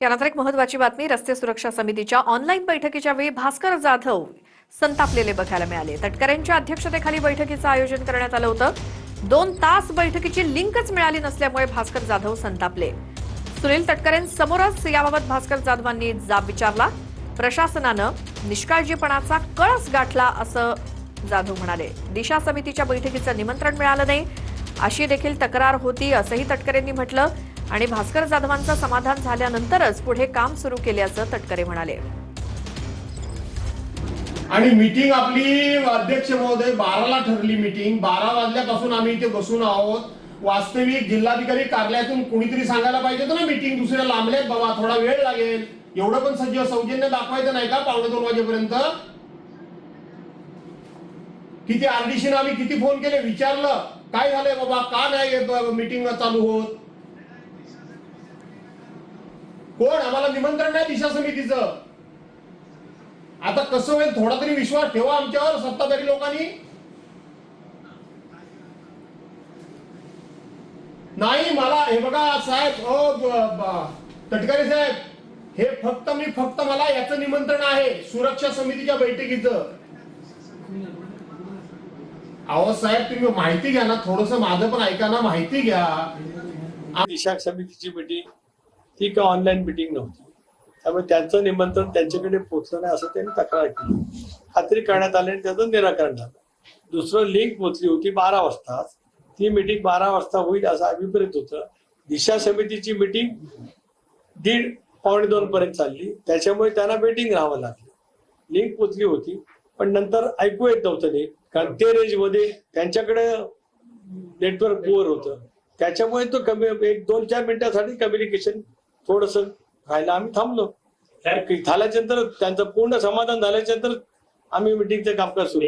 यानंतर एक महत्त्वाची बातमी, रस्ते सुरक्षा समितीच्या ऑनलाईन बैठकीच्या वेळी भास्कर जाधव संतापलेले बघायला मिळाले। तटकरेंच्या अध्यक्षतेखाली बैठकीचं आयोजन करण्यात आलं होतं। 2 तास बैठकीची लिंकच मिळाली नसल्यामुळे भास्कर जाधव संतापले। सुनील तटकरेंसमोरच याबाबत भास्कर जाधवांनी जाब विचारला। प्रशासनानं निष्काळजीपणाचा कळस गाठला असं जाधव म्हणाले। दिशा समितीच्या बैठकीचं निमंत्रण मिळालं नाही अशी देखील तक्रार होती असंही तटकरेंनी म्हटलं आणि भास्कर जाधवांचं समाधान झाल्यानंतरच पुढे काम सुरू केल्याचं तटकरे म्हणाले। आणि मीटिंग आपली अध्यक्ष महोदय 12ला ठरली। मीटिंग 12 वाजल्यापासून आम्ही इथे बसून आहोत। वास्तविक जिल्हाधिकारी कार्यालयातून कुणीतरी सांगायला पाहिजे होतं ना, मीटिंग दुसऱ्या लांबल्यात बाबा, थोडा वेळ लागेल। एवढं पण सौजन्य दाखवायचं नाही का 1:15 वाजेपर्यंत? किती आरडीसीने आम्ही किती फोन केले, विचारलं काय झालंय बाबा, का नाही मीटिंग चालू होत? कोण आम्हाला निमंत्रण नाही दिशा समितीचं? आता कसं होईल? थोडा तरी विश्वास ठेवा आमच्यावर सत्ताधारी लोकांनी। नाही मला हे बघा साहेब, तटकरे साहेब, हे फक्त मला याचं निमंत्रण आहे सुरक्षा समितीच्या बैठकीचं। अहो साहेब, तुम्ही माहिती घ्या ना, थोडंसं माझं पण ऐका ना, माहिती घ्या। दिशा समितीची मीटिंग ती का ऑनलाईन मीटिंग नव्हती, त्यामुळे त्यांचं निमंत्रण त्यांच्याकडे पोहोचलं नाही असं त्यांनी तक्रार केली। खात्री करण्यात आली आणि त्याचं निराकरण झालं। दुसरं लिंक पोहोचली होती 12 वाजता, ती मीटिंग 12 वाजता होईल असं अभिप्रेत होतं। दिशा समितीची मीटिंग 1:30-1:45 पर्यंत चालली, त्याच्यामुळे त्यांना वेटिंग राहावं लागलं। लिंक पोहोचली होती पण नंतर ऐकू येत नव्हतं नाही, कारण ते रेंजमध्ये त्यांच्याकडे नेटवर्क पुअर होतं, त्याच्यामुळे तो कमी 1-2-4 मिनिटांसाठी कम्युनिकेशन थोडंसं राहायला आम्ही थांबलो। झाल्याच्या नंतर त्यांचं पूर्ण समाधान झाल्याच्या नंतर आम्ही मीटिंगचं कामकाज सुरू